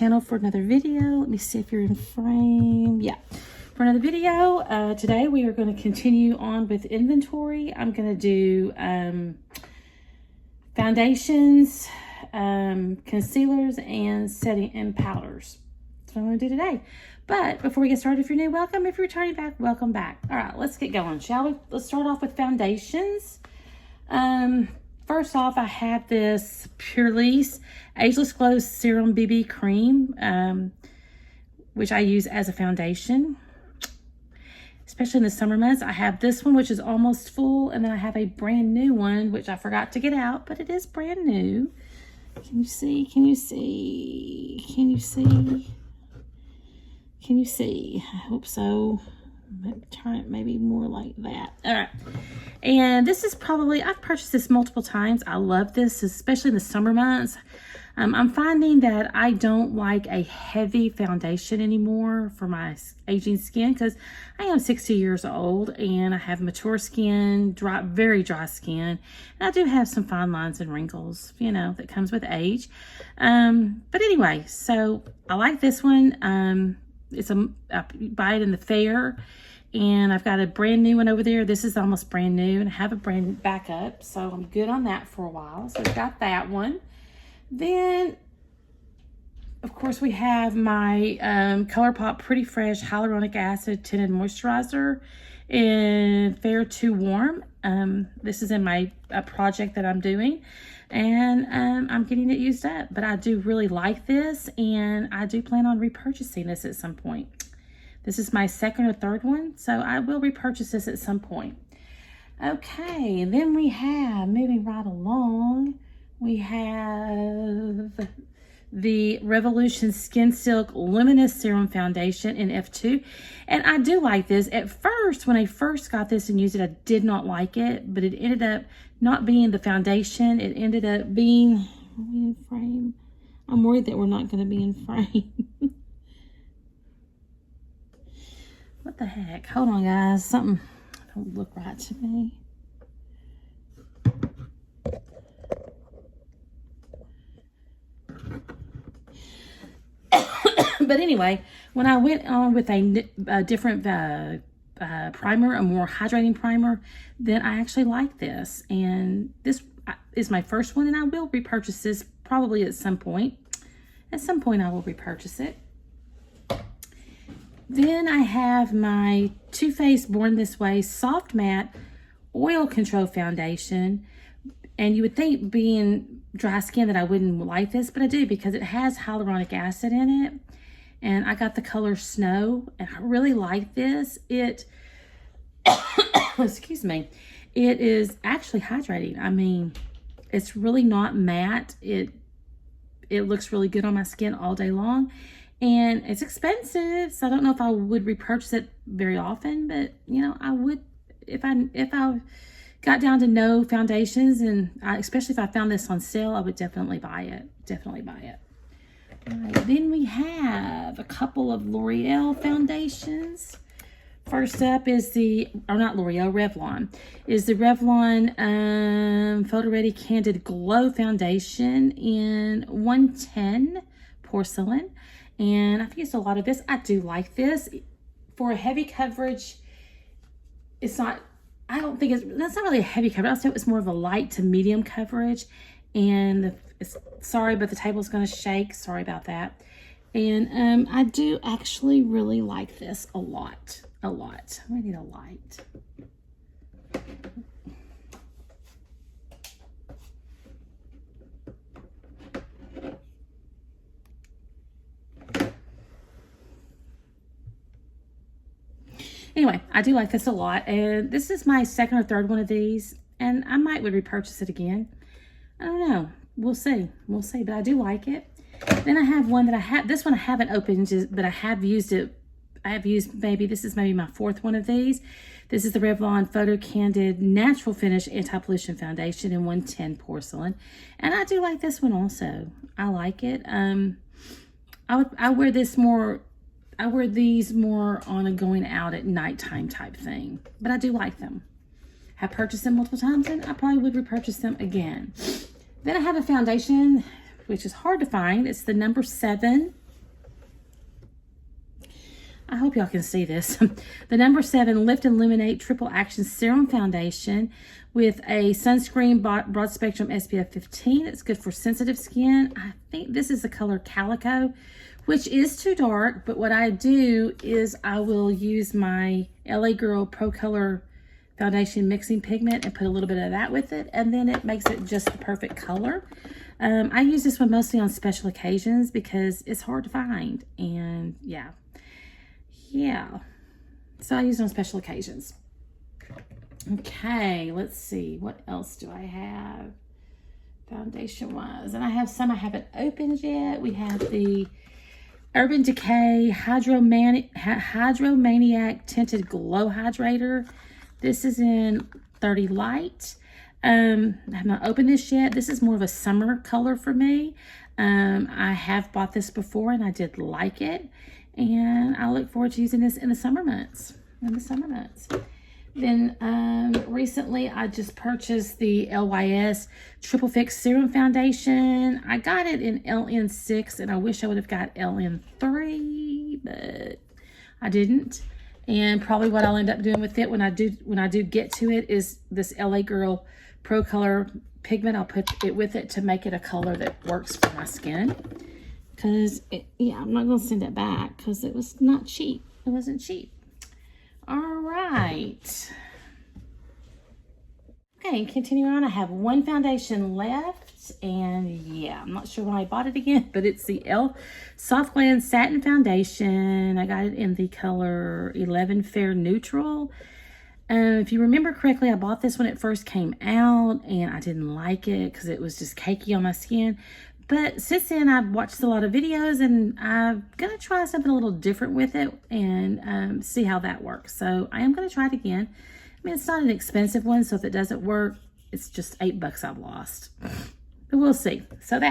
channel for another video. Let me see if you're in frame. Yeah, for another video. Today we are going to continue on with inventory. I'm going to do foundations, concealers, and setting and powders. That's what I'm going to do today. But before we get started, if you're new, welcome. If you're returning back, welcome back. All right, let's get going, shall we? Let's start off with foundations. First off, I have this Purlisse Ageless Glow Serum BB Cream, which I use as a foundation, especially in the summer months. I have this one, which is almost full, and then I have a brand new one, which I forgot to get out, but it is brand new. Can you see? Can you see? Can you see? Can you see? I hope so. Turn it maybe more like that. All right. And this is probably, I've purchased this multiple times. I love this, especially in the summer months. I'm finding that I don't like a heavy foundation anymore for my aging skin because I am 60 years old and I have mature skin, dry, very dry skin. And I do have some fine lines and wrinkles, you know, that comes with age. But anyway, so I like this one. I buy it in the fair, and I've got a brand new one over there. This is almost brand new, and I have a brand backup, so I'm good on that for a while. So we've got that one. Then, of course, we have my ColourPop Pretty Fresh Hyaluronic Acid Tinted Moisturizer in Fair to Warm. This is in my project that I'm doing, and I'm getting it used up. But I do really like this, and I do plan on repurchasing this at some point. This is my second or third one, so I will repurchase this at some point. Okay, and then we have, moving right along, we have the Revolution Skin Silk Luminous Serum Foundation in F2. And I do like this. At first, when I first got this and used it, I did not like it, but it ended up not being the foundation. It ended up being, are we in frame? I'm worried that we're not going to be in frame. What the heck? Hold on, guys. Something don't look right to me. But anyway, when I went on with a different primer, a more hydrating primer, then I actually like this. And this is my first one, and I will repurchase this probably at some point. At some point, I will repurchase it. Then I have my Too Faced Born This Way Soft Matte Oil Control Foundation. And you would think, being dry skin, that I wouldn't like this, but I do, because it has hyaluronic acid in it. And I got the color Snow, and I really like this. It, excuse me, it is actually hydrating. I mean, it's really not matte. It looks really good on my skin all day long. And it's expensive, so I don't know if I would repurchase it very often, but, you know, I would if I got down to no foundations, and especially if I found this on sale, I would definitely buy it. Definitely buy it. All right, then we have a couple of L'Oreal foundations. First up is Revlon. Is the Revlon Photo Ready Candid Glow Foundation in 110 Porcelain. And I've used a lot of this. I do like this. For a heavy coverage, it's not, I don't think that's not really a heavy coverage. I'll say it's more of a light to medium coverage. And sorry, but the table's going to shake. Sorry about that. And I do actually really like this a lot. A lot. I need a light. Anyway, I do like this a lot, and this is my second or third one of these, and I would repurchase it again. I don't know. We'll see. We'll see, but I do like it. Then I have one that this one I haven't opened, but I have used it. I have used this is maybe my fourth one of these. This is the Revlon Photo Candid Natural Finish Anti-Pollution Foundation in 110 Porcelain, and I do like this one also. I like it. I wear this more. I wear these more on a going out at nighttime type thing, but I do like them. Have purchased them multiple times, and I probably would repurchase them again. Then I have a foundation, which is hard to find. It's the number 7 I hope y'all can see this. The number 7 Lift and Illuminate Triple Action Serum Foundation with a sunscreen broad spectrum SPF 15. It's good for sensitive skin. I think this is the color Calico, which is too dark, but what I do is I will use my LA Girl Pro Color foundation mixing pigment and put a little bit of that with it, and then it makes it just the perfect color. I use this one mostly on special occasions because it's hard to find, and yeah, so I use it on special occasions. Okay, let's see, what else do I have foundation wise? And I have some I haven't opened yet. We have the Urban Decay Hydromaniac Tinted Glow Hydrator. This is in 30 Light. I have not opened this yet. This is more of a summer color for me. I have bought this before and I did like it. And I look forward to using this in the summer months. Then recently I just purchased the LYS Triple Fix Serum Foundation. I got it in LN6 and I wish I would have got LN3, but I didn't. And probably what I'll end up doing with it when I do get to it is this LA Girl Pro Color pigment. I'll put it with it to make it a color that works for my skin. Because, I'm not going to send it back because it was not cheap. It wasn't cheap. All right. Okay, continue on. I have one foundation left. And yeah, I'm not sure why I bought it again, but it's the Soft Glam Satin Foundation. I got it in the color 11 Fair Neutral. If you remember correctly, I bought this when it first came out and I didn't like it because it was just cakey on my skin. But since then, I've watched a lot of videos and I'm going to try something a little different with it and see how that works. So I am going to try it again. I mean, it's not an expensive one, so if it doesn't work, it's just $8 I've lost. But we'll see. So all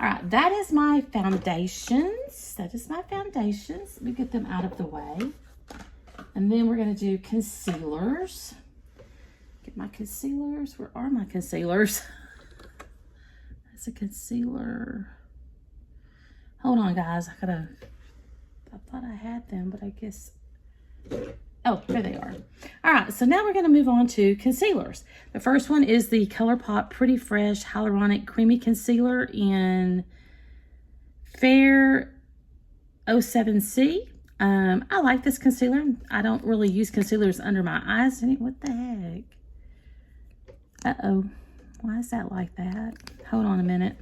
right, that is my foundations. Let me get them out of the way. And then we're going to do concealers. Get my concealers. Where are my concealers? That's a concealer. Hold on, guys. I thought I had them, but I guess... Oh, there they are. All right, so now we're going to move on to concealers. The first one is the ColourPop Pretty Fresh Hyaluronic Creamy Concealer in Fair 07C. I like this concealer. I don't really use concealers under my eyes. What the heck? Uh-oh. Why is that like that? Hold on a minute.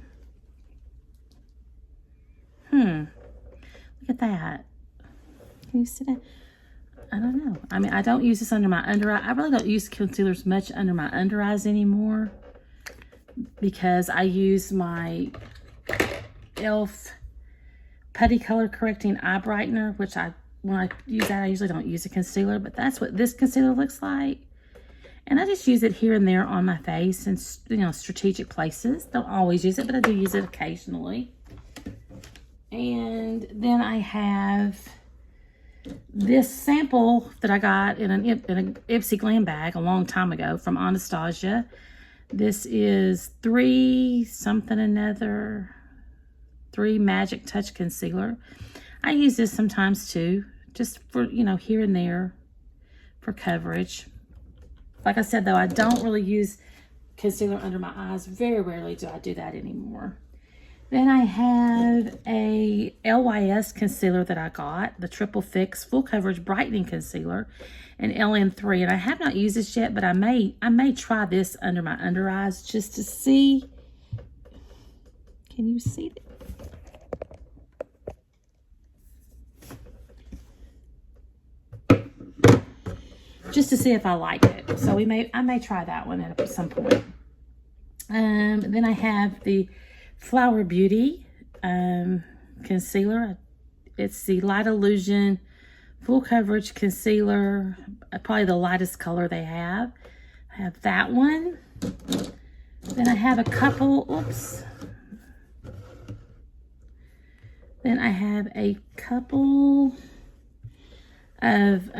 Look at that. Can you see that? I don't know. I mean, I don't use this under my under eye. I really don't use concealers much under my under eyes anymore because I use my e.l.f. Putty Color Correcting Eye Brightener, which when I use that, I usually don't use a concealer, but that's what this concealer looks like. And I just use it here and there on my face in, strategic places. Don't always use it, but I do use it occasionally. And then I have this sample that I got in an Ipsy Glam bag a long time ago from Anastasia. This is 3 Magic Touch Concealer. I use this sometimes too, just for, here and there for coverage. Like I said, though, I don't really use concealer under my eyes. Very rarely do I do that anymore. Then I have a LYS concealer that I got, the Triple Fix Full Coverage Brightening Concealer in LN3. And I have not used this yet, but I may try this under my under eyes just to see. Can you see it? Just to see if I like it. So I may try that one at some point. Then I have the Flower Beauty concealer. It's the Light Illusion Full Coverage Concealer. Probably the lightest color they have. I have that one. Then I have a couple, Then I have a couple of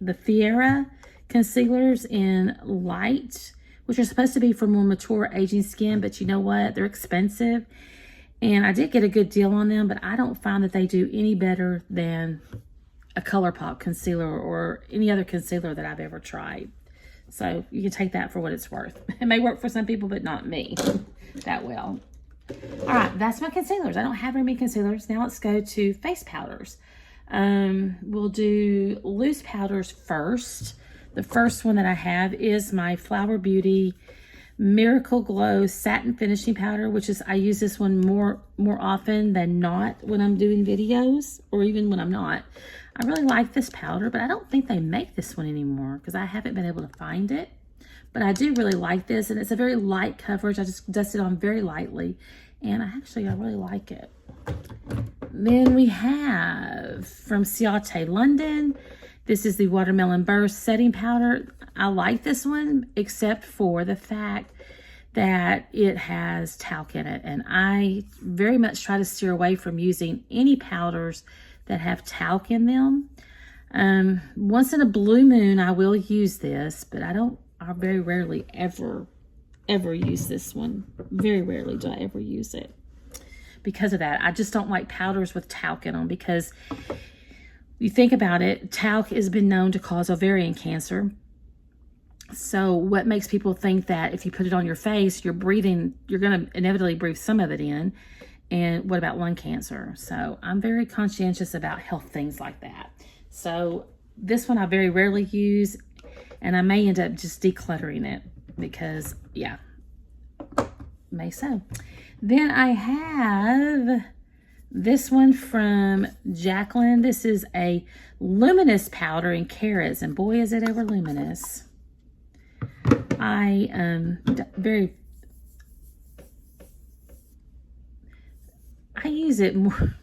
the Fiera concealers in Light, which are supposed to be for more mature aging skin, but you know what? They're expensive. And I did get a good deal on them, but I don't find that they do any better than a ColourPop concealer or any other concealer that I've ever tried. So you can take that for what it's worth. It may work for some people, but not me that well. All right, that's my concealers. I don't have very many concealers. Now let's go to face powders. We'll do loose powders first. The first one that I have is my Flower Beauty Miracle Glow Satin Finishing Powder, which is, I use this one more often than not when I'm doing videos, or even when I'm not. I really like this powder, but I don't think they make this one anymore because I haven't been able to find it. But I do really like this, and it's a very light coverage. I just dust it on very lightly, and I really like it. Then we have from Ciate London. This is the Watermelon Burst Setting Powder. I like this one, except for the fact that it has talc in it. And I very much try to steer away from using any powders that have talc in them. Once in a blue moon, I will use this, but I very rarely ever use this one. Very rarely do I ever use it. Because of that, I just don't like powders with talc in them, because you think about it, talc has been known to cause ovarian cancer. So what makes people think that if you put it on your face, you're going to inevitably breathe some of it in? And what about lung cancer? So I'm very conscientious about health things like that. So this one I very rarely use, and I may end up just decluttering it because, yeah, may so. Then I have this one from Jacqueline. This is a luminous powder in carrots, and boy, is it ever luminous. I use it more,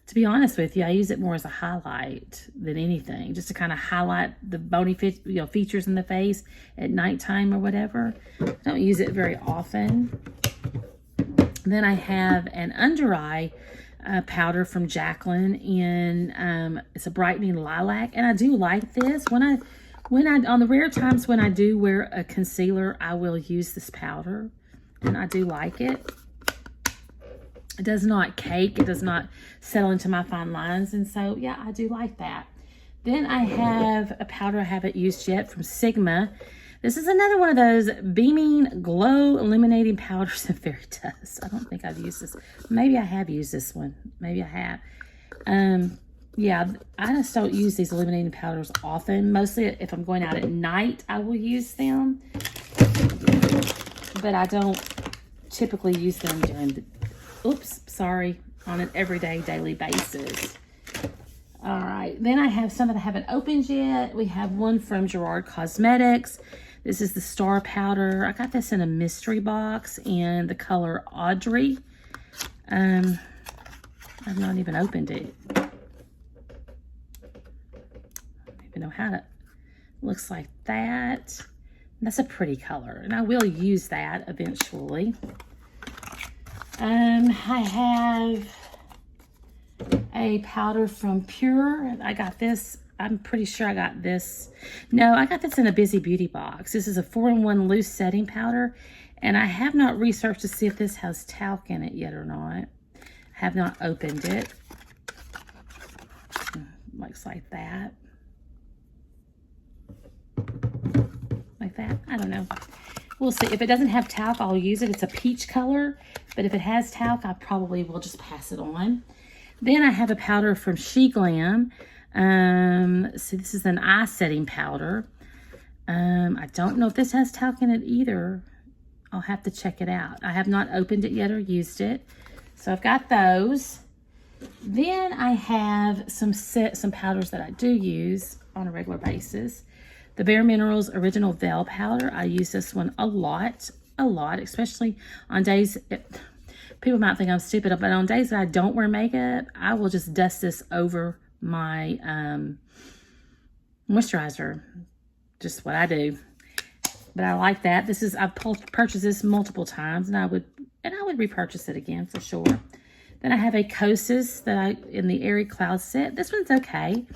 to be honest with you, I use it more as a highlight than anything, just to kind of highlight the bony features in the face at nighttime or whatever. I don't use it very often. Then I have an under eye powder from Jacqueline in it's a brightening lilac, and I do like this. When I on the rare times when I do wear a concealer, I will use this powder, and I do like it. It does not cake. It does not settle into my fine lines. And so, yeah, I do like that. Then I have a powder I haven't used yet from Sigma. This is another one of those beaming, glow, illuminating powders in Fairy Dust. I don't think I've used this. Maybe I have used this one. Maybe I have. Yeah, I just don't use these illuminating powders often. Mostly if I'm going out at night, I will use them. But I don't typically use them during on an everyday, daily basis. All right, then I have some that I haven't opened yet. We have one from Gerard Cosmetics. This is the Star Powder. I got this in a mystery box in the color Audrey. I've not even opened it. I don't even know how to, looks like that. That's a pretty color, and I will use that eventually. I have a powder from Pure. I got this. I'm pretty sure I got this. No, I got this in a Busy Beauty box. This is a 4-in-1 loose setting powder, and I have not researched to see if this has talc in it yet or not. I have not opened it. Looks like that. Like that. I don't know. We'll see. If it doesn't have talc, I'll use it. It's a peach color, but if it has talc, I probably will just pass it on. Then I have a powder from She Glam. So this is an eye setting powder. I don't know if this has talc in it either. I'll have to check it out. I have not opened it yet or used it. So I've got those. Then I have some powders that I do use on a regular basis. The Bare Minerals Original Veil Powder. I use this one a lot, especially on days, people might think I'm stupid, but on days that I don't wear makeup, I will just dust this over my moisturizer. Just what I do. But I like that. I've purchased this multiple times, and I would repurchase it again for sure. Then I have a Kosas in the Airy Cloud set. This one's okay.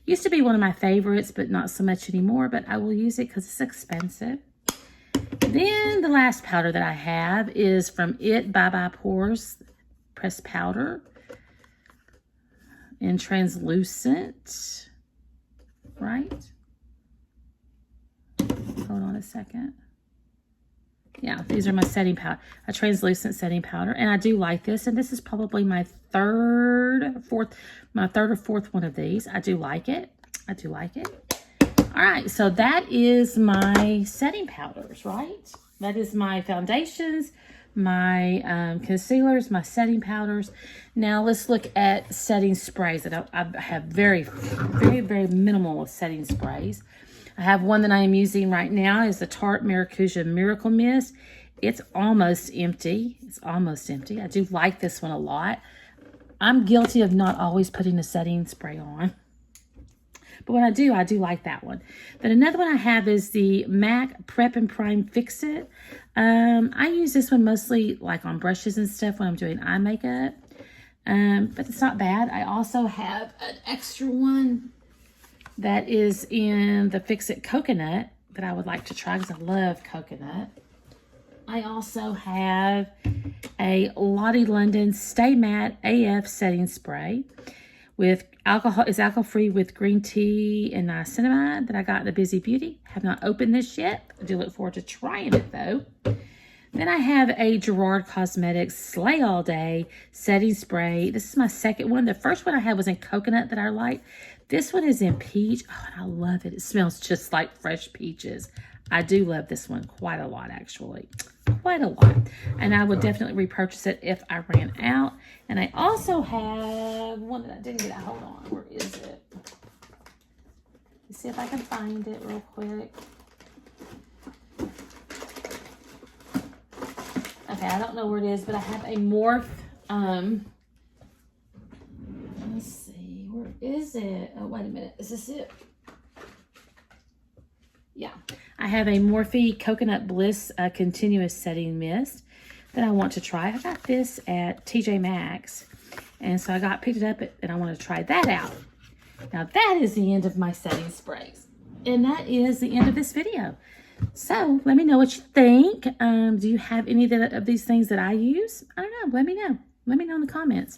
Used to be one of my favorites, but not so much anymore. But I will use it because it's expensive. Then the last powder that I have is from It Bye Bye Pores Pressed Powder. in translucent, right? Hold on a second. Yeah, these are my setting powder, a translucent setting powder. And I do like this. And this is probably my third or fourth one of these. I do like it. I do like it. All right, so that is my setting powders, right? That is my foundations, my concealers, my setting powders. Now let's look at setting sprays. I have very, very, very minimal of setting sprays. I have one that I am using right now is the Tarte Maracuja Miracle Mist. It's almost empty. It's almost empty. I do like this one a lot. I'm guilty of not always putting a setting spray on. But when I do like that one. Then another one I have is the MAC Prep and Prime Fix It. I use this one mostly like on brushes and stuff when I'm doing eye makeup. But it's not bad. I also have an extra one that is in the Fix It Coconut that I would like to try because I love coconut. I also have a Lottie London Stay Matte AF setting spray with alcohol. It's alcohol-free with green tea and niacinamide that I got in the Busy Beauty. Have not opened this yet. I do look forward to trying it though. Then I have a Gerard Cosmetics Slay All Day setting spray. This is my second one. The first one I had was in coconut that I liked. This one is in peach. Oh, and I love it. It smells just like fresh peaches. I do love this one quite a lot, actually. Quite a lot. And I would definitely repurchase it if I ran out. And I also have one that I didn't get. Hold on. Where is it? Let's see if I can find it real quick. Okay, I don't know where it is, but I have a Morph. Let's see. Where is it? Oh, wait a minute. Is this it? Yeah. I have a Morphe Coconut Bliss Continuous Setting Mist that I want to try. I got this at TJ Maxx. And so I picked it up and I want to try that out. Now that is the end of my setting sprays. And that is the end of this video. So let me know what you think. Do you have any of these things that I use? I don't know. Let me know. Let me know in the comments.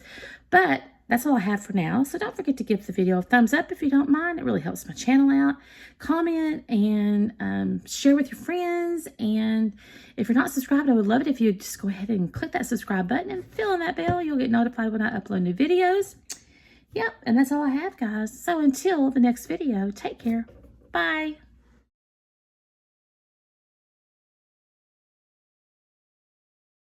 But that's all I have for now. So don't forget to give the video a thumbs up if you don't mind. It really helps my channel out. Comment and share with your friends. And if you're not subscribed, I would love it if you would just go ahead and click that subscribe button and fill in that bell. You'll get notified when I upload new videos. Yep, and that's all I have, guys. So until the next video, take care. Bye.